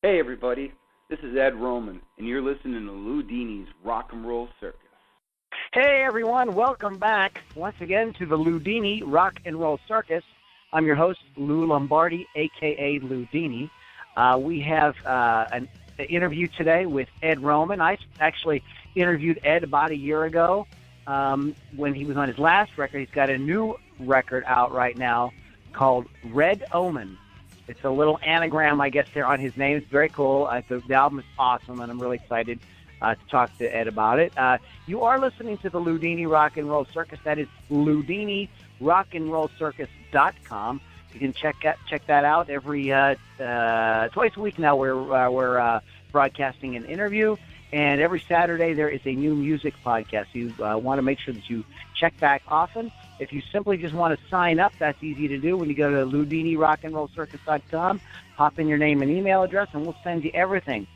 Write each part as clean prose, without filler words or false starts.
Hey everybody, this is Ed Roman, and you're listening to Loudini's Rock and Roll Circus. Hey everyone, welcome back once again to the Loudini Rock and Roll Circus. I'm your host, Lou Lombardi, a.k.a. Loudini. We have an interview today with Ed Roman. I actually interviewed Ed about a year ago when he was on his last record. He's got a new record out right now called Red Omen. It's a little anagram, I guess, there on his name. It's very cool. The album is awesome, and I'm really excited to talk to Ed about it. You are listening to the Loudini Rock and Roll Circus. That is LoudiniRockandRollCircus.com. You can check that out every twice a week now. We're broadcasting an interview, and every Saturday there is a new music podcast. You want to make sure that you check back often. If you simply just want to sign up, that's easy to do. When you go to LoudiniRockandRollCircus.com, pop in your name and email address, and we'll send you everything.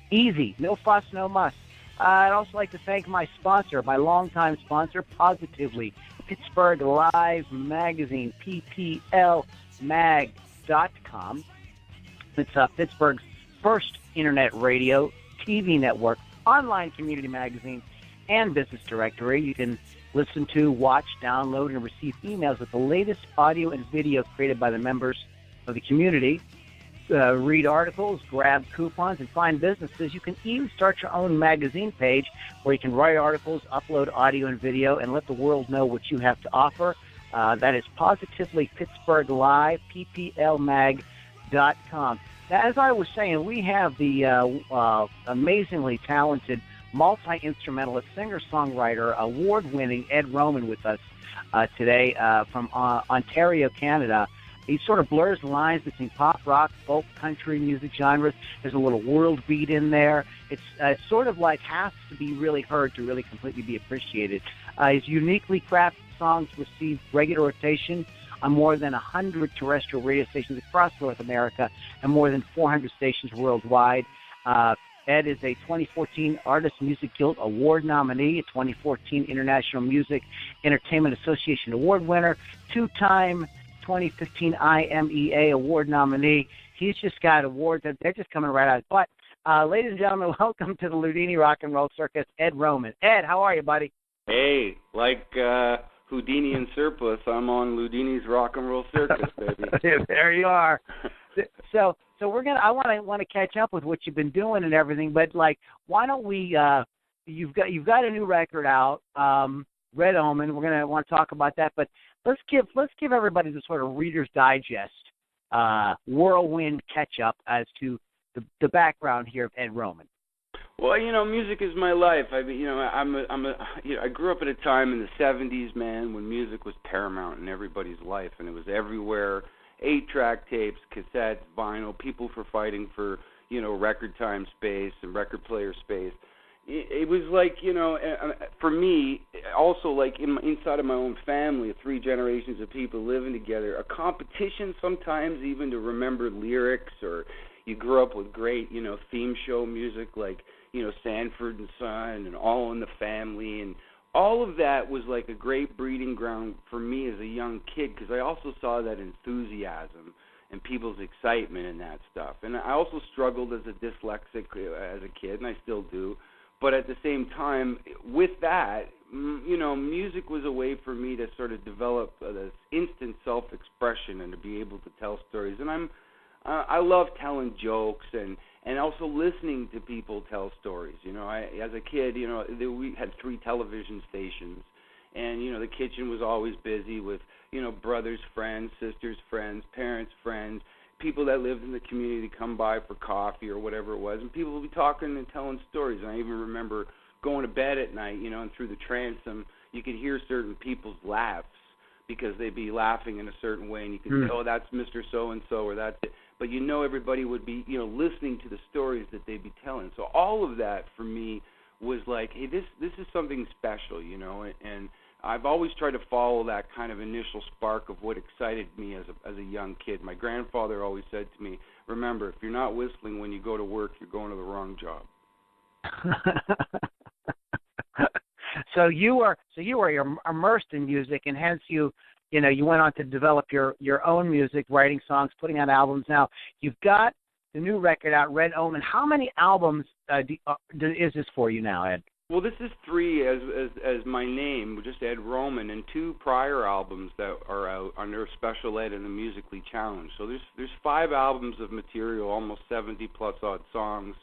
Easy, no fuss, no muss. I'd also like to thank my sponsor, my longtime sponsor, Positively, Pittsburgh Live Magazine, PPLmag.com. It's Pittsburgh's first internet radio, TV network, online community magazine, and business directory. You can listen to, watch, download, and receive emails with the latest audio and video created by the members of the community. Read articles, grab coupons, and find businesses. You can even start your own magazine page where you can write articles, upload audio and video, and let the world know what you have to offer. That is Positively Pittsburgh Live, PPLmag.com. Now, as I was saying, we have the amazingly talented multi-instrumentalist, singer-songwriter, award-winning Ed Roman with us today from Ontario, Canada. He sort of blurs the lines between pop, rock, folk, country music genres. There's a little world beat in there. It's sort of like has to be really heard to really completely be appreciated. His uniquely crafted songs receive regular rotation on more than 100 terrestrial radio stations across North America and more than 400 stations worldwide. Ed is a 2014 Artist Music Guild Award nominee, a 2014 International Music Entertainment Association Award winner, two-time 2015 IMEA Award nominee. He's just got awards. They're just coming right out. But, ladies and gentlemen, welcome to the Loudini Rock and Roll Circus, Ed Roman. Ed, how are you, buddy? Hey, like Houdini and Surplus, I'm on Loudini's Rock and Roll Circus, baby. There you are. So I want to catch up with what you've been doing and everything, but like, why don't we? You've got a new record out, Red Omen. We're gonna want to talk about that, but let's give everybody the sort of Reader's Digest, whirlwind catch up as to the background here of Ed Roman. Well, music is my life. I grew up at a time in the '70s, man, when music was paramount in everybody's life, and it was everywhere. 8-track tapes, cassettes, vinyl, people for fighting for, record time space and record player space. It was like, for me, also like inside of my own family, 3 generations of people living together, a competition sometimes even to remember lyrics, or you grew up with great, theme show music like, Sanford and Son and All in the Family, and all of that was like a great breeding ground for me as a young kid, because I also saw that enthusiasm and people's excitement in that stuff. And I also struggled as a dyslexic as a kid, and I still do. But at the same time, with that, music was a way for me to sort of develop this instant self-expression and to be able to tell stories. And I love telling jokes and also listening to people tell stories. As a kid, we had 3 television stations, and, the kitchen was always busy with, brothers, friends, sisters, friends, parents, friends, people that lived in the community come by for coffee or whatever it was, and people would be talking and telling stories. And I even remember going to bed at night, and through the transom, you could hear certain people's laughs because they'd be laughing in a certain way, and you could say, oh, that's Mr. So-and-so, or that's it. But everybody would be, listening to the stories that they'd be telling. So all of that for me was like, hey, this is something special, and I've always tried to follow that kind of initial spark of what excited me as a young kid. My grandfather always said to me, remember, if you're not whistling when you go to work, you're going to the wrong job. So you were immersed in music, and hence you went on to develop your own music, writing songs, putting out albums. Now you've got new record out, Red Omen. How many albums is this for you now, Ed? Well, this is 3 as my name, just Ed Roman, and 2 prior albums that are out under Special Ed and the Musically Challenged. So there's 5 albums of material, almost 70 plus odd songs,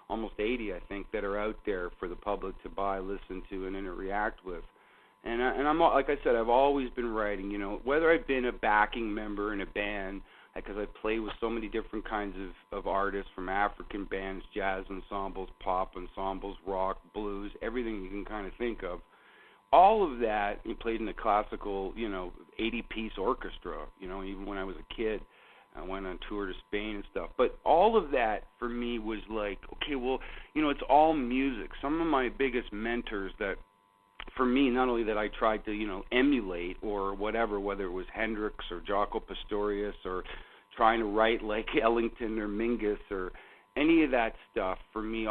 almost 80 I think, that are out there for the public to buy, listen to, and interact with. And I'm like I said, I've always been writing. Whether I've been a backing member in a band, because I play with so many different kinds of artists, from African bands, jazz ensembles, pop ensembles, rock, blues, everything you can kind of think of. All of that, you played in the classical, 80-piece orchestra, even when I was a kid. I went on tour to Spain and stuff. But all of that for me was like, okay, well, it's all music. Some of my biggest mentors that, for me, not only that I tried to, emulate or whatever, whether it was Hendrix or Jaco Pastorius or trying to write like Ellington or Mingus or any of that stuff, for me,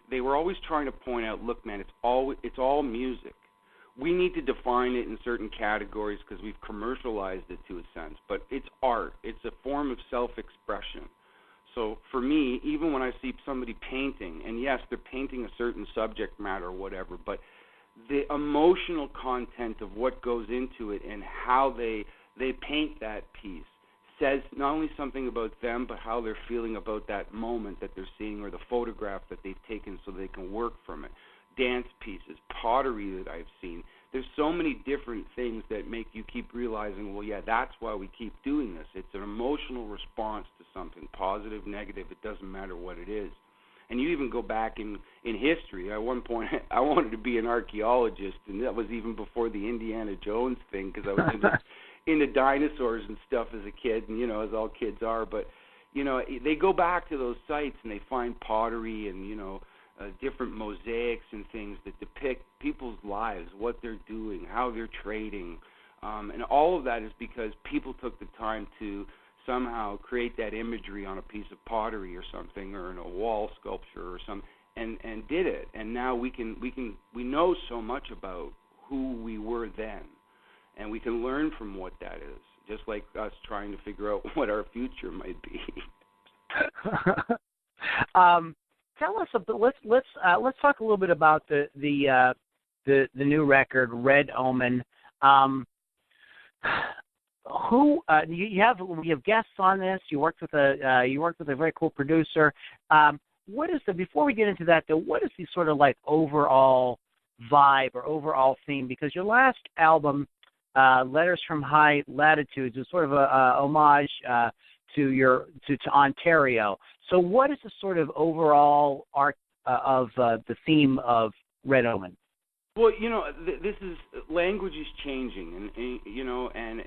they were always trying to point out, look, man, it's all music. We need to define it in certain categories because we've commercialized it to a sense, but it's art. It's a form of self-expression. So for me, even when I see somebody painting, and yes, they're painting a certain subject matter or whatever, but the emotional content of what goes into it and how they paint that piece says not only something about them, but how they're feeling about that moment that they're seeing or the photograph that they've taken so they can work from it. Dance pieces, pottery that I've seen. There's so many different things that make you keep realizing, well, yeah, that's why we keep doing this. It's an emotional response to something, positive, negative, it doesn't matter what it is. And you even go back in history. At one point, I wanted to be an archaeologist, and that was even before the Indiana Jones thing, because I was into dinosaurs and stuff as a kid, and, as all kids are. But, they go back to those sites, and they find pottery and, different mosaics and things that depict people's lives, what they're doing, how they're trading. And all of that is because people took the time to somehow create that imagery on a piece of pottery or something, or in a wall sculpture or something, and did it. And now we know so much about who we were then, and we can learn from what that is, just like us trying to figure out what our future might be. Tell us a bit. Let's talk a little bit about the new record, Red Omen. Who you have guests on this? You worked with a very cool producer. What is before we get into that though? What is the sort of like overall vibe or overall theme? Because your last album, Letters from High Latitudes, is sort of a homage to Ontario. So what is the sort of overall arc of the theme of Red Omen? Well, this is, language is changing, and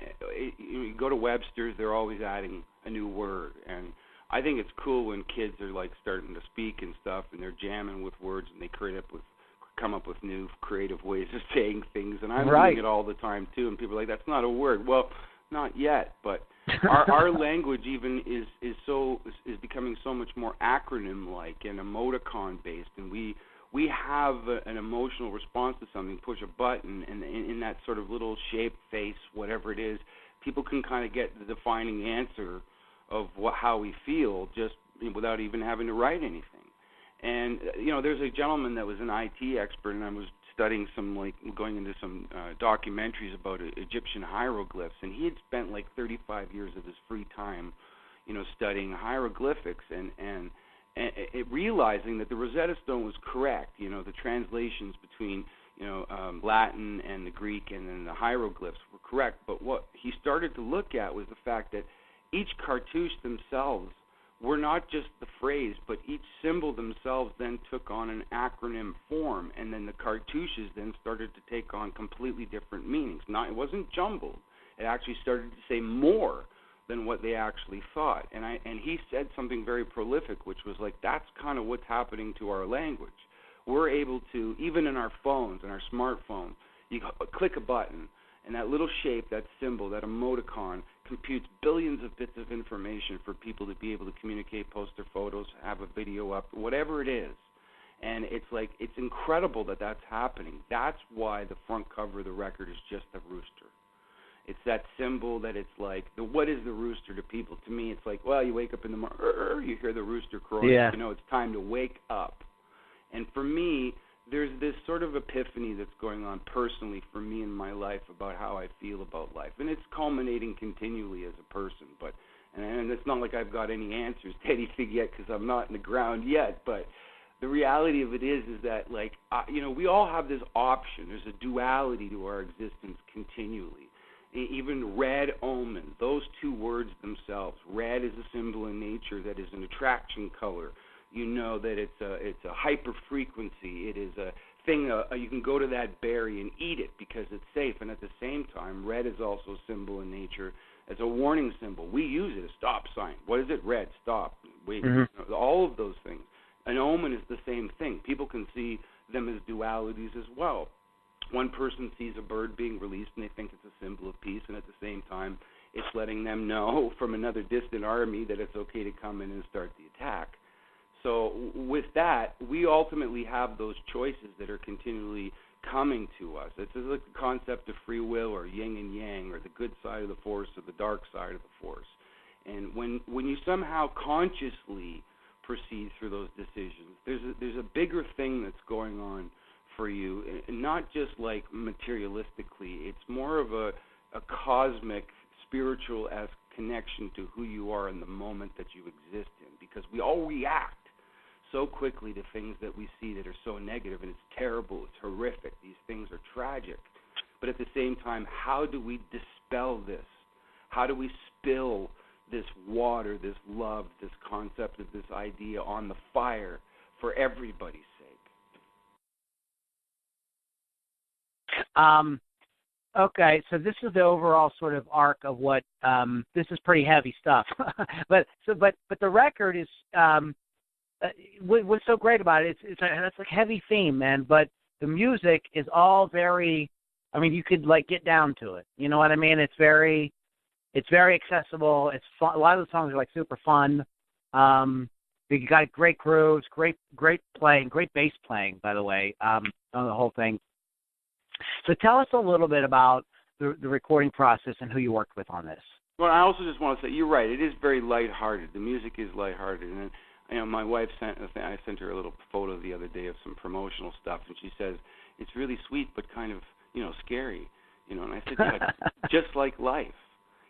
you go to Webster's, they're always adding a new word, and I think it's cool when kids are like starting to speak and stuff, and they're jamming with words, and they come up with new creative ways of saying things, and I'm doing it all the time too, and people are like, that's not a word. Well, not yet, but our language even is becoming so much more acronym-like and emoticon-based, and we have an emotional response to something, push a button, and in that sort of little shape, face, whatever it is, people can kind of get the defining answer of how we feel just without even having to write anything. And, there's a gentleman that was an IT expert, and I was studying going into some documentaries about Egyptian hieroglyphs, and he had spent 35 years of his free time, studying hieroglyphics and realizing that the Rosetta Stone was correct. The translations between Latin and the Greek and then the hieroglyphs were correct. But what he started to look at was the fact that each cartouche themselves were not just the phrase, but each symbol themselves then took on an acronym form, and then the cartouches then started to take on completely different meanings. It wasn't jumbled. It actually started to say more than what they actually thought. And he said something very prolific, which was that's kind of what's happening to our language. We're able to, even in our phones, in our smartphones, you click a button, and that little shape, that symbol, that emoticon, computes billions of bits of information for people to be able to communicate, post their photos, have a video up, whatever it is. And it's incredible that that's happening. That's why the front cover of the record is just a rooster. It's that symbol that it's like, what is the rooster to people? To me, it's like, well, you wake up in the morning, you hear the rooster crowing, you know, it's time to wake up. And for me, there's this sort of epiphany that's going on personally for me in my life about how I feel about life. And it's culminating continually as a person. And it's not like I've got any answers to anything yet because I'm not in the ground yet. But the reality of it is that, like, you know, we all have this option. There's a duality to our existence continually. Even red omen, those two words themselves. Red is a symbol in nature that is an attraction color. You know that it's a hyper frequency. It is a thing. You can go to that berry and eat it because it's safe. And at the same time, red is also a symbol in nature as a warning symbol. We use it as a stop sign. What is it? Red. Stop. Wait. Mm-hmm. All of those things. An omen is the same thing. People can see them as dualities as well. One person sees a bird being released and they think it's a symbol of peace, and at the same time, it's letting them know from another distant army that it's okay to come in and start the attack. So with that, we ultimately have those choices that are continually coming to us. It's like the concept of free will, or yin and yang, or the good side of the force or the dark side of the force. And when you somehow consciously proceed through those decisions, there's a bigger thing that's going on for you, and not just like materialistically. It's more of a cosmic, spiritual-esque connection to who you are in the moment that you exist in, because we all react so quickly to things that we see that are so negative, and it's terrible, it's horrific, these things are tragic. But at the same time, how do we dispel this? How do we spill this water, this love, this concept of this idea on the fire for everybody's sake? Okay, so this is the overall sort of arc of what this is pretty heavy stuff, but the record is what's so great about it. It's like heavy theme, man. But the music is all very. I mean, you could like get down to it. You know what I mean? It's very accessible. It's fun. A lot of the songs are like super fun. You got great grooves, great playing, great bass playing, by the way, on the whole thing. So tell us a little bit about the recording process and who you worked with on this. Well, I also just want to say, you're right, it is very lighthearted. The music is lighthearted. And, you know, my wife I sent her a little photo the other day of some promotional stuff, and she says, it's really sweet but kind of, you know, scary. You know, and I said, yeah, just like life.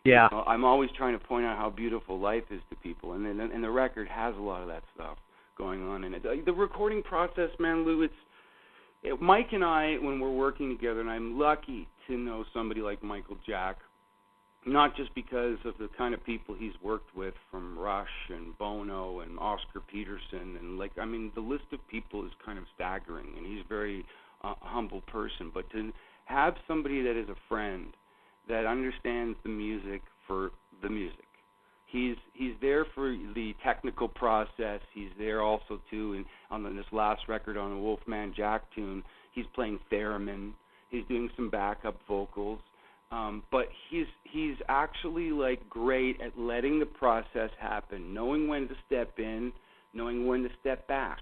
Yeah. You know, I'm always trying to point out how beautiful life is to people, and the record has a lot of that stuff going on in it. The recording process, man, Lou, Mike and I, when we're working together, and I'm lucky to know somebody like Michael Jack, not just because of the kind of people he's worked with, from Rush and Bono and Oscar Peterson, and the list of people is kind of staggering, and he's a very humble person. But to have somebody that is a friend that understands the music for the music. He's there for the technical process. He's there also too, and on this last record on a Wolfman Jack tune, he's playing theremin. He's doing some backup vocals, but he's actually like great at letting the process happen, knowing when to step in, knowing when to step back.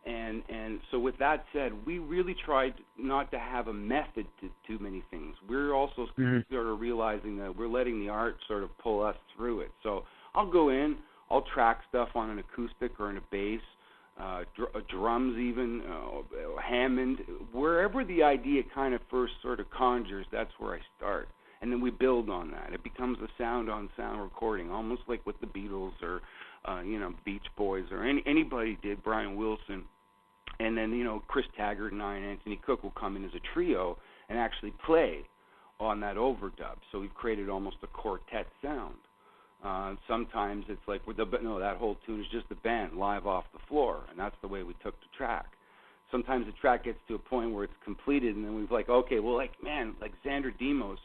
And so with that said, we really tried not to have a method to too many things. We're also sort of realizing that we're letting the art sort of pull us through it. So I'll go in, I'll track stuff on an acoustic or in a bass, drums even, Hammond. Wherever the idea kind of first sort of conjures, that's where I start. And then we build on that. It becomes a sound-on-sound recording, almost like with the Beatles or Beach Boys or anybody did, Brian Wilson. And then, Chris Taggart and I and Anthony Cook will come in as a trio and actually play on that overdub. So we've created almost a quartet sound. Sometimes it's like, that whole tune is just the band live off the floor, and that's the way we took the track. Sometimes the track gets to a point where it's completed, and then we've like Xander Demos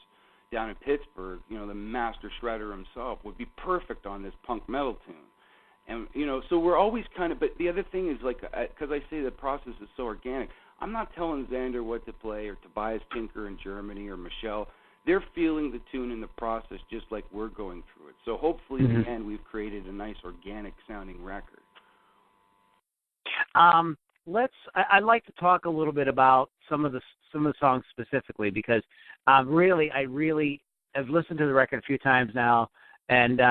down in Pittsburgh, the master shredder himself, would be perfect on this punk metal tune. And, so we're always kind of, but the other thing is, because I say the process is so organic, I'm not telling Xander what to play, or Tobias Tinker in Germany, or Michelle. They're feeling the tune in the process just like we're going through it. So hopefully in the end we've created a nice organic sounding record. I'd like to talk a little bit about some of the songs specifically, because I really I've listened to the record a few times now, and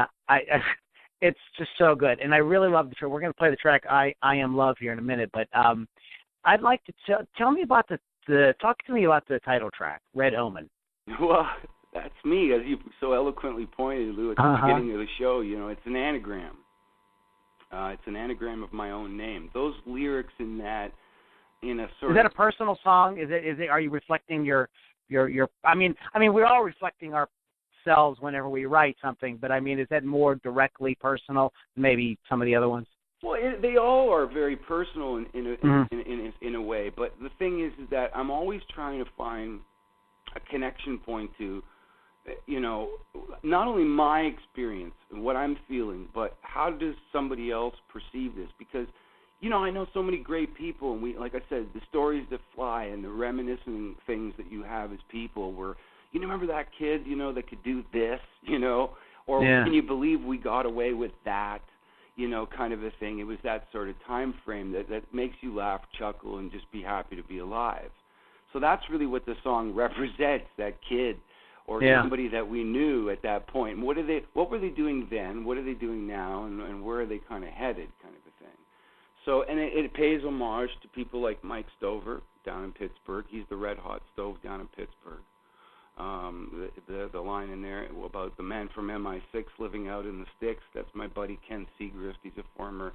it's just so good. And I really love the track. We're going to play the track "I Am Love" here in a minute, but I'd like to tell me about talk to me about the title track, "Red Omen." Well, that's me, as you so eloquently pointed, Lou, at the beginning of the show. You know, it's an anagram. It's an anagram of my own name. Those lyrics in that, in a sort Is that a personal song? Is it? Are you reflecting your? I mean, we're all reflecting ourselves whenever we write something. But I mean, is that more directly personal? Maybe some of the other ones. Well, they all are very personal in a way. But the thing is that I'm always trying to find a connection point to, you know, not only my experience and what I'm feeling, but how does somebody else perceive this? Because, you know, I know so many great people, and we, like I said, the stories that fly and the reminiscing things that you have as people where, you remember that kid, you know, that could do this, you know, or can you believe we got away with that, you know, kind of a thing. It was that sort of time frame that makes you laugh, chuckle, and just be happy to be alive. So that's really what the song represents, that kid or somebody that we knew at that point. And what were they doing then? What are they doing now? And where are they kind of headed, kind of a thing. So, and it pays homage to people like Mike Stover down in Pittsburgh. He's the Red Hot Stove down in Pittsburgh. The line in there about the man from MI6 living out in the sticks, that's my buddy Ken Segrist. He's a former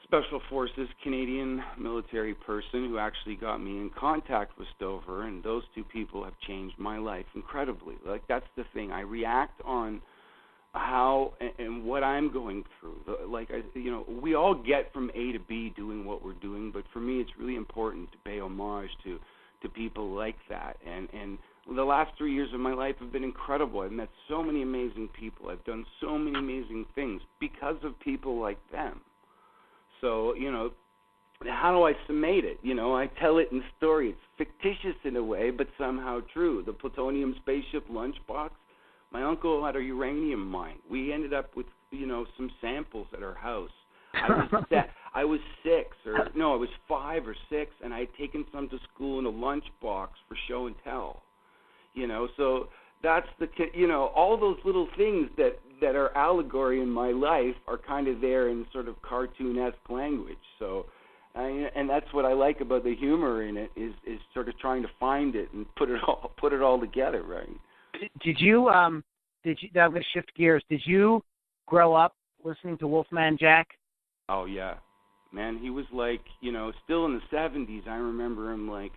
Special Forces Canadian military person who actually got me in contact with Stover, and those two people have changed my life incredibly. Like, that's the thing. I react on how and what I'm going through. You know, we all get from A to B doing what we're doing, but for me it's really important to pay homage to people like that. And the last 3 years of my life have been incredible. I've met so many amazing people. I've done so many amazing things because of people like them. So, you know, how do I summate it? You know, I tell it in story. It's fictitious in a way, but somehow true. The plutonium spaceship lunchbox, my uncle had a uranium mine. We ended up with, you know, some samples at our house. I was 5 or 6, and I had taken some to school in a lunchbox for show and tell. You know, so that's you know, all those little things that are allegory in my life are kind of there in sort of cartoon-esque language. So, and that's what I like about the humor in it is sort of trying to find it and put it all together, right? Did you? I'm going to shift gears. Did you grow up listening to Wolfman Jack? Oh yeah, man. He was like, you know, still in the 70s. I remember him like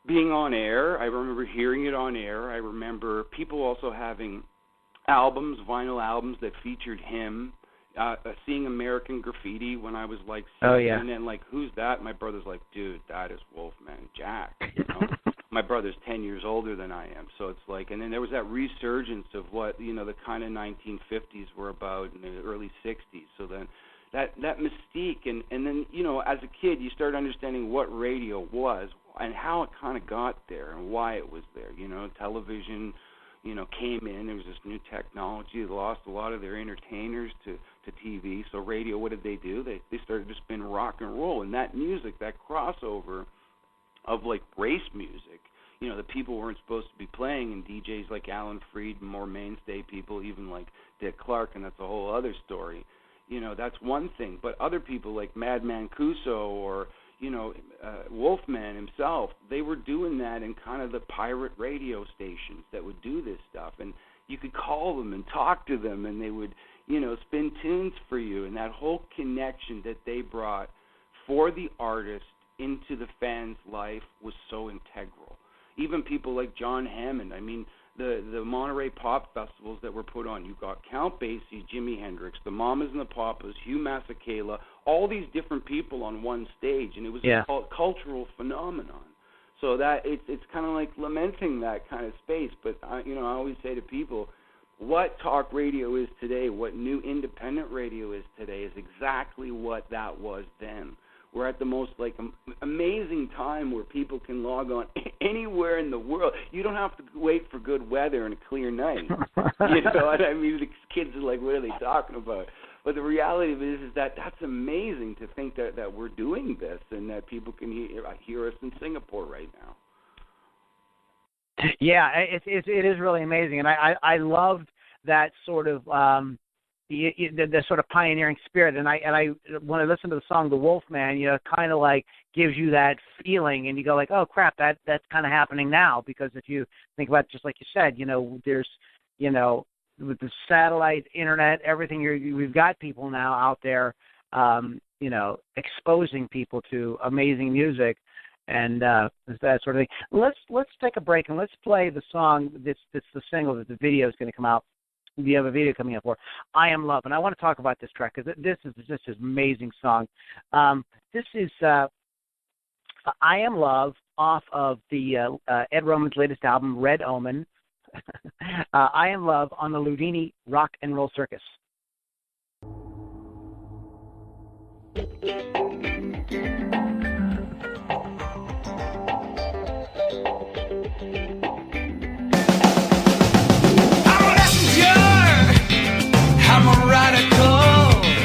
being on air. I remember hearing it on air. I remember people also having albums, vinyl albums that featured him. Seeing American Graffiti when I was like 7, and then like, who's that? My brother's like, dude, that is Wolfman Jack. You know? My brother's 10 years older than I am, so it's like, and then there was that resurgence of what, you know, the kind of 1950s were about in the early 60s. So then that mystique, and then, you know, as a kid, you start understanding what radio was and how it kind of got there and why it was there. You know, television, you know, came in. There was this new technology. They lost a lot of their entertainers to TV. So radio, what did they do? They started to spin rock and roll. And that music, that crossover of like race music, you know, the people weren't supposed to be playing, and DJs like Alan Freed and more mainstay people, even like Dick Clark, and that's a whole other story. You know, that's one thing. But other people like Madman Kuso or, you know, Wolfman himself, they were doing that in kind of the pirate radio stations that would do this stuff. And you could call them and talk to them, and they would, you know, spin tunes for you. And that whole connection that they brought for the artist into the fan's life was so integral. Even people like John Hammond, I mean, the Monterey Pop Festivals that were put on, you got Count Basie, Jimi Hendrix, the Mamas and the Papas, Hugh Masekela, all these different people on one stage, and it was a cultural phenomenon. So that it's kind of like lamenting that kind of space. But you know, I always say to people, what talk radio is today, what new independent radio is today, is exactly what that was then. We're at the most like amazing time where people can log on anywhere in the world. You don't have to wait for good weather and a clear night. You know what I mean? The kids are like, what are they talking about? But the reality of it is that that's amazing to think that we're doing this and that people can hear us in Singapore right now. Yeah, it is really amazing, and I loved that sort of the sort of pioneering spirit. And I when I listen to the song "The Wolfman," you know, it kind of like gives you that feeling, and you go like, oh crap, that's kind of happening now. Because if you think about it, just like you said, you know, there's, you know, with the satellite, internet, everything, we've got people now out there, you know, exposing people to amazing music. And that sort of thing. Let's take a break and let's play the song that's the single that the video is going to come out. You have a video coming up for "I Am Love," and I want to talk about this track because this is just an amazing song. This is "I Am Love" off of the Ed Roman's latest album, Red Omen. "I Am Love" on the Loudini Rock and Roll Circus. I'm a radical,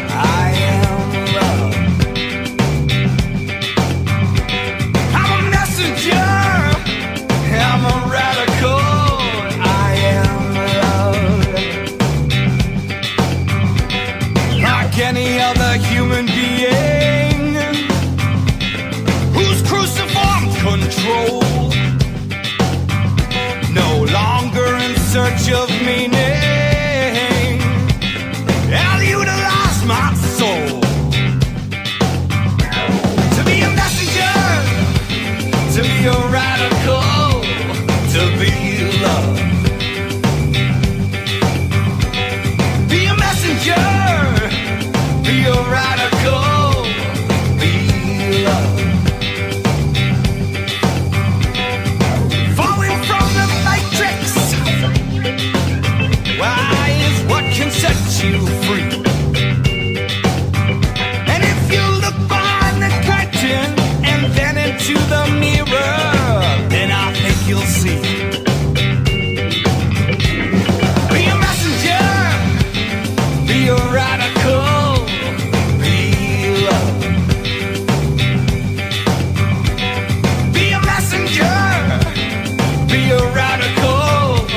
I am love. I'm a messenger, I'm a radical, I am love. Like any other human being who's cruciform control, no longer in search of meaning. I'll utilize my soul to be a messenger, to be a radical, to be love. Be a messenger, be a radical, be love. Falling from the matrix, why is what can set you free. And if you look behind the curtain and then into the mirror, then I think you'll see. Be a messenger, be a radical, be love. Be a messenger, be a radical,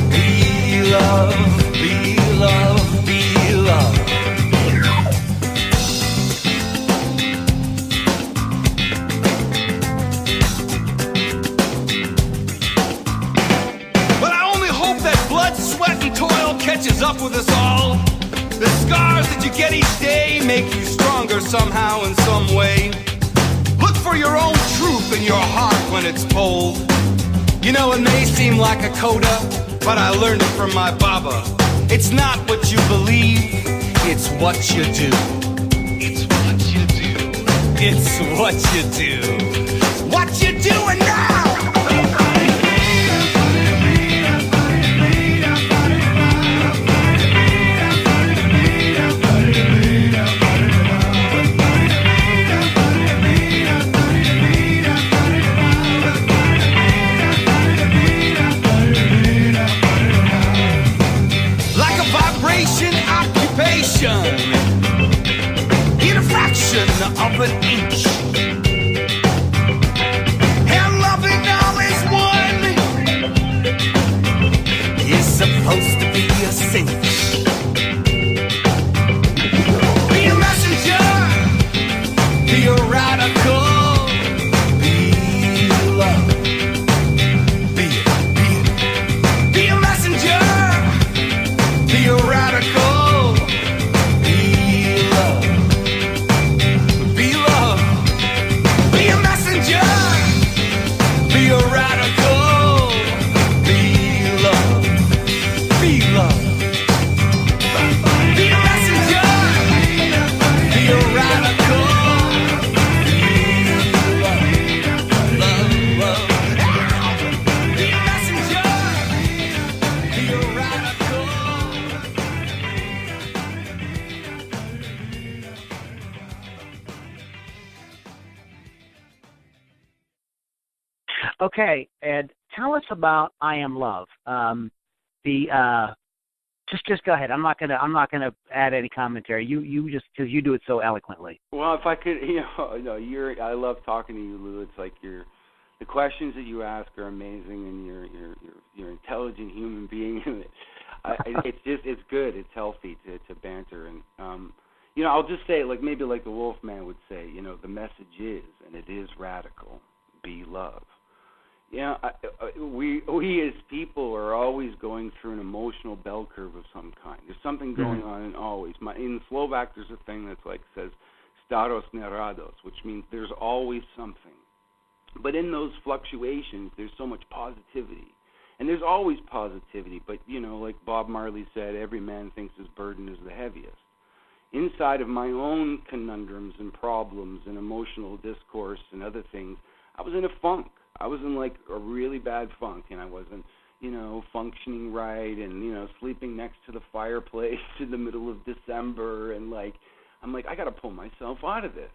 be love, be love, be love. But I only hope that blood, sweat, and toil catches up with us all. The scars that you get each day make you stronger somehow in some way. Look for your own truth in your heart when it's told. You know, it may seem like a coda, but I learned it from my Baba. It's not what you believe, it's what you do. It's what you do. It's what you do. What you doing now? In a fraction of an inch, and loving all is one is supposed to be a cinch. Be a messenger, be a radical, be love. Be a messenger, be a radical. Okay, Ed, tell us about "I Am Love." Just go ahead. I'm not gonna add any commentary. You just, because you do it so eloquently. Well, if I could, you know, no, I love talking to you, Lou. It's like The questions that you ask are amazing, and you're an intelligent human being. It's good. It's healthy to banter, and I'll just say, like maybe like the Wolfman would say, the message is, and it is radical. Be love. We as people are always going through an emotional bell curve of some kind. There's something going on, and always. In Slovak, there's a thing that's like says staros ne rados, which means there's always something. But in those fluctuations, there's so much positivity. And there's always positivity, but, like Bob Marley said, every man thinks his burden is the heaviest. Inside of my own conundrums and problems and emotional discourse and other things, I was in a funk. I was in, like, a really bad funk, and I wasn't, functioning right and, sleeping next to the fireplace in the middle of December. And, I'm like, I got to pull myself out of this.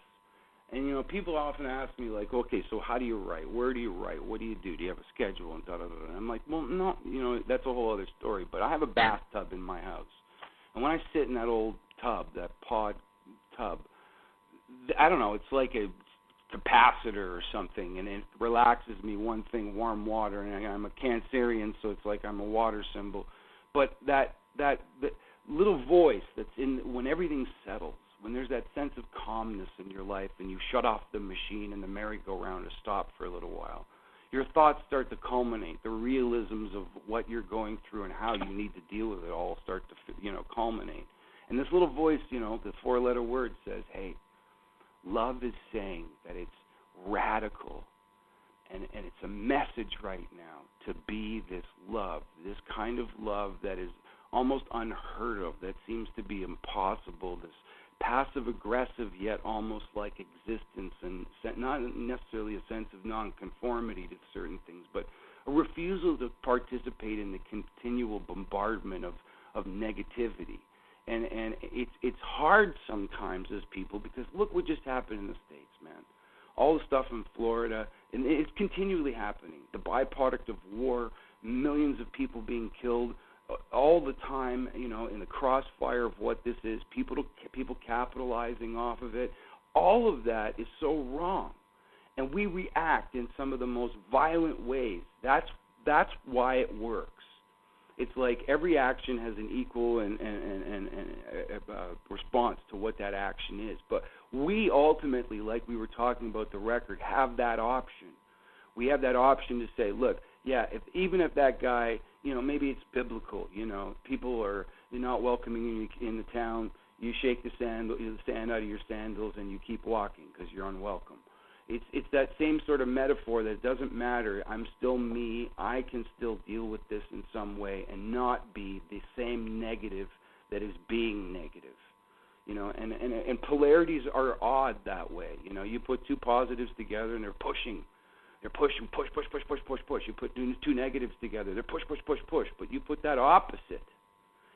And, people often ask me, like, okay, so how do you write? Where do you write? What do you do? Do you have a schedule? And da-da-da-da. And I'm like, well, no, that's a whole other story. But I have a bathtub in my house. And when I sit in that old tub, that pod tub, I don't know, it's like a capacitor or something, and it relaxes me. One thing, warm water, and I'm a Cancerian, so it's like I'm a water symbol. But that little voice that's in when everything settles, when there's that sense of calmness in your life and you shut off the machine and the merry-go-round to stop for a little while, your thoughts start to culminate. The realisms of what you're going through and how you need to deal with it all start to, culminate. And this little voice, the four-letter word says, hey, love is saying that it's radical, and it's a message right now to be this love, this kind of love that is almost unheard of, that seems to be impossible, this passive-aggressive yet almost like existence, and not necessarily a sense of nonconformity to certain things, but a refusal to participate in the continual bombardment of negativity. And it's hard sometimes as people, because look what just happened in the States, man. All the stuff in Florida, and it's continually happening. The byproduct of war, millions of people being killed all the time, in the crossfire of what this is, people capitalizing off of it. All of that is so wrong. And we react in some of the most violent ways. That's why it works. It's like every action has an equal and response to what that action is. But we ultimately, like we were talking about the record, have that option. We have that option to say, look, yeah, even if that guy, maybe it's biblical, people are not welcoming you in the town, you shake the sand out of your sandals and you keep walking because you're unwelcome. It's that same sort of metaphor that it doesn't matter. I'm still me. I can still deal with this in some way and not be the same negative that is being negative. And polarities are odd that way. You put two positives together and they're pushing. They're pushing, push. You put two negatives together, they're push. But you put that opposite,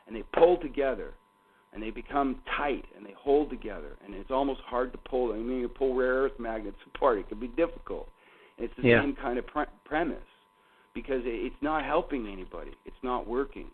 and they pull together. And they become tight, and they hold together, and it's almost hard to pull. You pull rare earth magnets apart. It can be difficult. And it's the same kind of premise, because it's not helping anybody. It's not working,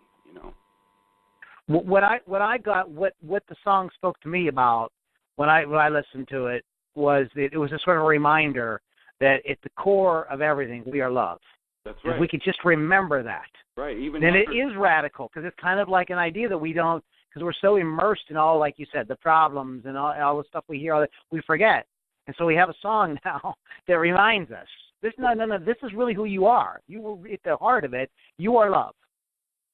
What I got, what the song spoke to me about when I listened to it was it was a sort of a reminder that at the core of everything, we are love. That's right. If we could just remember that. Right. Then it is radical, because it's kind of like an idea that we don't, because we're so immersed in all, like you said, the problems and all the stuff we hear, all that, we forget. And so we have a song now that reminds us. This is really who you are. You were at the heart of it. You are love.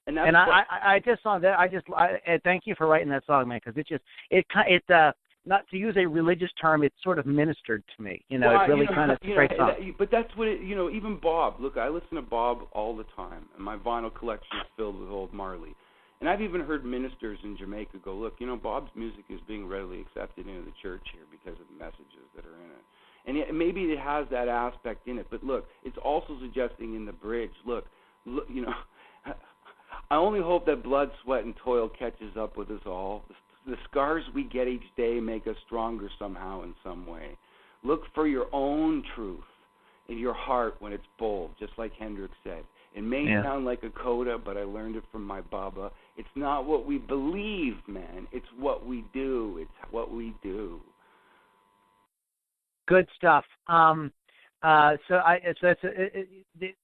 And I just saw that. I thank you for writing that song, man, because it not to use a religious term, it sort of ministered to me. It really kind of great song. But that's what even Bob. Look, I listen to Bob all the time, and my vinyl collection is filled with old Marley. And I've even heard ministers in Jamaica go, look, Bob's music is being readily accepted into the church here because of the messages that are in it. And maybe it has that aspect in it. But look, it's also suggesting in the bridge, look, I only hope that blood, sweat, and toil catches up with us all. The scars we get each day make us stronger somehow in some way. Look for your own truth in your heart when it's bold, just like Hendrix said. It may sound like a coda, but I learned it from my Baba. It's not what we believe, man. It's what we do. It's what we do. Good stuff.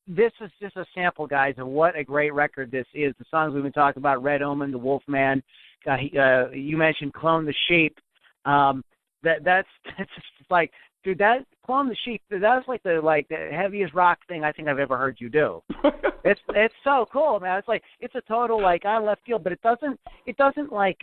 This is just a sample, guys, of what a great record this is. The songs we've been talking about: Red Omen, The Wolfman. You mentioned Clone the Sheep. That's just like, dude, that Clone the Sheep. That's like the heaviest rock thing I think I've ever heard you do. It's so cool, man. It's like, it's a total like out of left field, but it doesn't like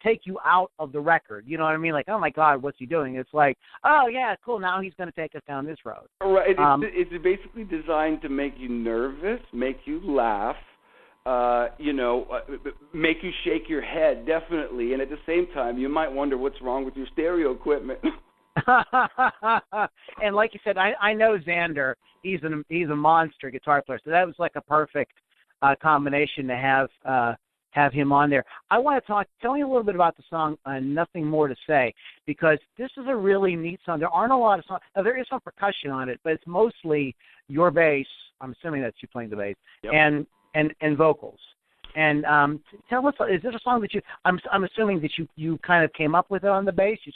take you out of the record. You know what I mean? Like, oh my God, what's he doing? It's like, oh yeah, cool. Now he's going to take us down this road. Right. It's basically designed to make you nervous, make you laugh, make you shake your head, definitely. And at the same time, you might wonder what's wrong with your stereo equipment. And like you said, I know Xander. He's a monster guitar player, so that was like a perfect combination to have him on there. I want to tell you a little bit about the song Nothing More to Say, because this is a really neat song. There aren't a lot of songs. Now, there is some percussion on it, but it's mostly your bass. I'm assuming that's you playing the bass, yep. and vocals. And tell us, is this a song that I'm assuming that you kind of came up with it on the bass? It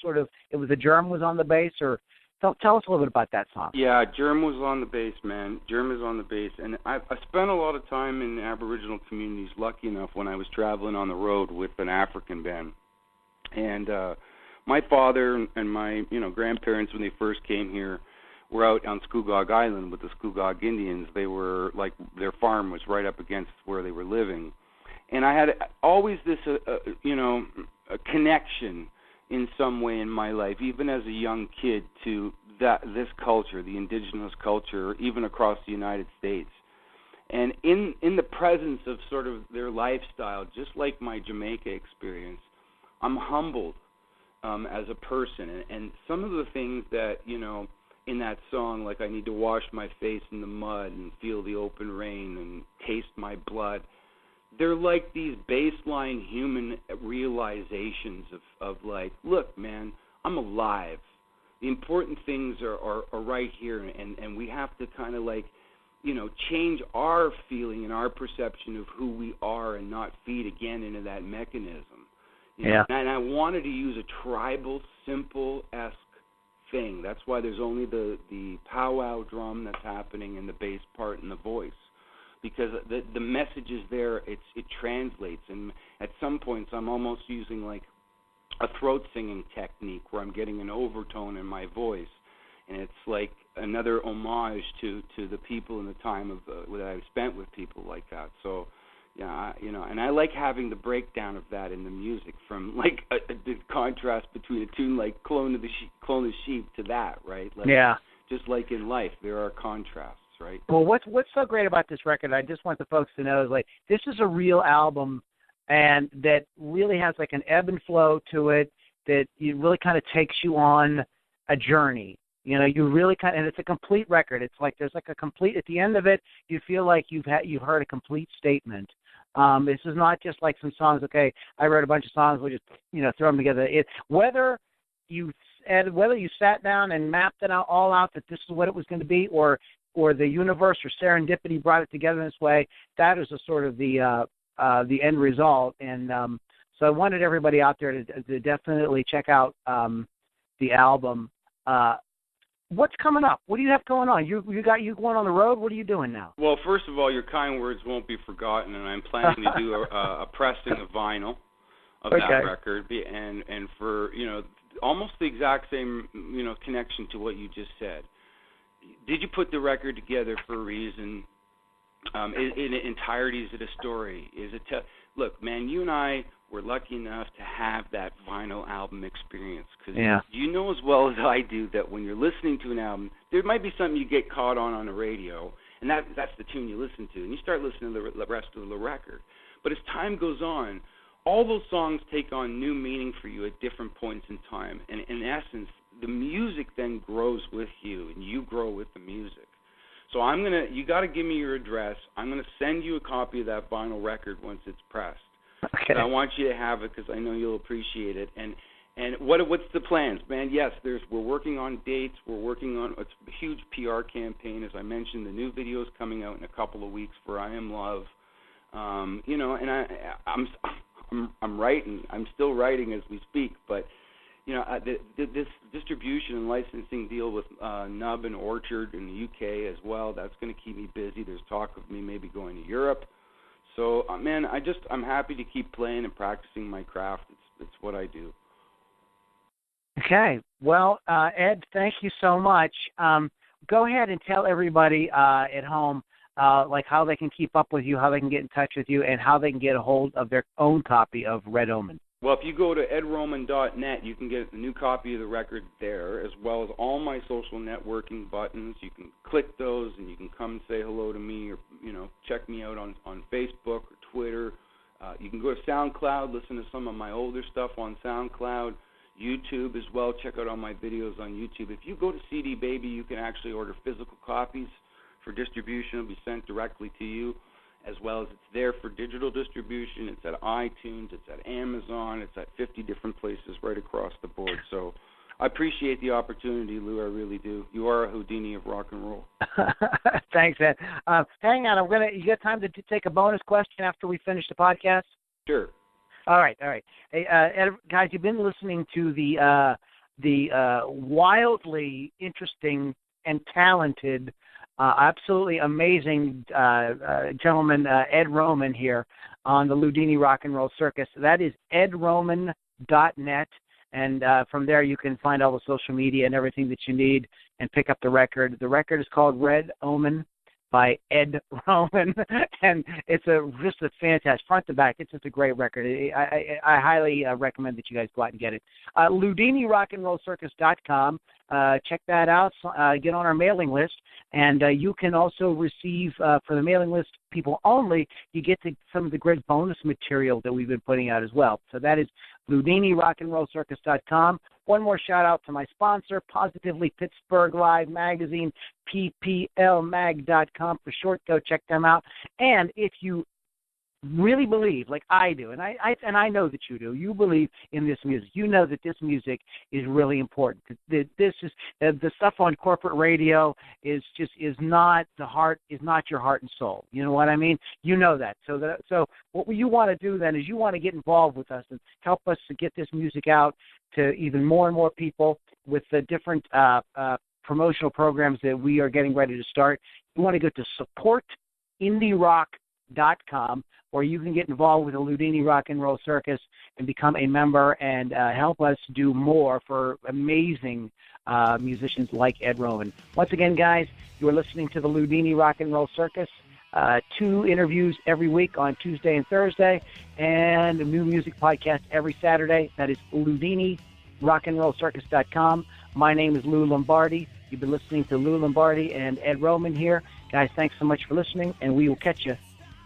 was the Germ was on the bass, or tell us a little bit about that song. Yeah, Germ was on the bass, man. Germ is on the bass, and I spent a lot of time in Aboriginal communities. Lucky enough, when I was traveling on the road with an African band, and my father and my grandparents, when they first came here, were out on Scugog Island with the Scugog Indians. They were like, their farm was right up against where they were living. And I had always this, a connection in some way in my life, even as a young kid, to this culture, the indigenous culture, even across the United States. And in the presence of sort of their lifestyle, just like my Jamaica experience, I'm humbled as a person. And some of the things that, in that song, like I need to wash my face in the mud and feel the open rain and taste my blood, they're like these baseline human realizations of like, look, man, I'm alive. The important things are right here, and we have to kind of like, change our feeling and our perception of who we are and not feed again into that mechanism. Yeah. And I wanted to use a tribal, simple-esque thing. That's why there's only the powwow drum that's happening and the bass part and the voice. Because the message is there, it translates, and at some points I'm almost using like a throat singing technique where I'm getting an overtone in my voice, and it's like another homage to the people in the time of that I've spent with people like that. So, yeah, and I like having the breakdown of that in the music, from like the contrast between a tune like Clone the Sheep to that, right? Like, yeah. Just like in life, there are contrasts. Right. Well, what's so great about this record, I just want the folks to know, is like, this is a real album, and that really has like an ebb and flow to it, that it really kind of takes you on a journey. You really and it's a complete record. It's like there's like a complete, at the end of it, you feel like you've heard a complete statement. This is not just like some songs. Okay, I wrote a bunch of songs, we'll just throw them together. Whether you sat down and mapped it all out that this is what it was going to be, or the universe or serendipity brought it together in this way, that is a sort of the end result. And so I wanted everybody out there to definitely check out the album. What's coming up? What do you have going on? You going on the road? What are you doing now? Well, first of all, your kind words won't be forgotten, and I'm planning to do a pressing of vinyl of that record, and for almost the exact same connection to what you just said. Did you put the record together for a reason? In entirety, is it a story? Is it look, man, you and I were lucky enough to have that vinyl album experience, because you know as well as I do that when you're listening to an album, there might be something you get caught on the radio, and that's the tune you listen to, and you start listening to the rest of the record. But as time goes on, all those songs take on new meaning for you at different points in time, and in essence, the music then grows with you, and you grow with the music. So you got to give me your address. I'm going to send you a copy of that vinyl record once it's pressed. Okay. And I want you to have it because I know you'll appreciate it. And what's the plans, man? Yes, we're working on dates. We're working on a huge PR campaign. As I mentioned, the new video is coming out in a couple of weeks for I Am Love. And I'm writing. I'm still writing as we speak, but this distribution and licensing deal with Nub and Orchard in the UK as well, that's going to keep me busy. There's talk of me maybe going to Europe. So, man, I'm happy to keep playing and practicing my craft. It's what I do. Okay. Well, Ed, thank you so much. Go ahead and tell everybody at home like how they can keep up with you, how they can get in touch with you, and how they can get a hold of their own copy of Red Omen. Well, if you go to edroman.net, you can get a new copy of the record there, as well as all my social networking buttons. You can click those, and you can come and say hello to me, or check me out on Facebook or Twitter. You can go to SoundCloud, listen to some of my older stuff on SoundCloud, YouTube as well. Check out all my videos on YouTube. If you go to CD Baby, you can actually order physical copies for distribution. It'll be sent directly to you, as well as it's there for digital distribution. It's at iTunes, it's at Amazon, it's at 50 different places right across the board. So I appreciate the opportunity, Lou, I really do. You are a Houdini of rock and roll. Thanks, Ed. Hang on, you got time to take a bonus question after we finish the podcast? Sure. All right. Hey, Ed, guys, you've been listening to the wildly interesting and talented, absolutely amazing gentleman, Ed Roman, here on the Loudini Rock and Roll Circus. That is edroman.net, and from there you can find all the social media and everything that you need and pick up the record. The record is called Red Omen by Ed Roman, and it's just a fantastic, front to back, it's just a great record. I highly recommend that you guys go out and get it. LoudiniRockandRollCircus.com. Check that out. Get on our mailing list, and you can also receive, for the mailing list people only, you get some of the great bonus material that we've been putting out as well. So that is LoudiniRockandRollCircus.com. One more shout-out to my sponsor, Positively Pittsburgh Live Magazine, pplmag.com for short. Go check them out. And if you really believe, like I do, and I know that you do, you believe in this music. You know that this music is really important. This is the stuff on corporate radio is not the heart, is not your heart and soul. You know what I mean? You know that. So what you want to do then is you want to get involved with us and help us to get this music out to even more and more people with the different promotional programs that we are getting ready to start. You want to go to supportindyrock.com, where you can get involved with the Loudini Rock and Roll Circus and become a member and help us do more for amazing musicians like Ed Roman. Once again, guys, you are listening to the Loudini Rock and Roll Circus. 2 interviews every week on Tuesday and Thursday, and a new music podcast every Saturday. That is LoudiniRockandRollCircus.com. My name is Lou Lombardi. You've been listening to Lou Lombardi and Ed Roman here. Guys, thanks so much for listening, and we will catch you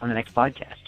on the next podcast.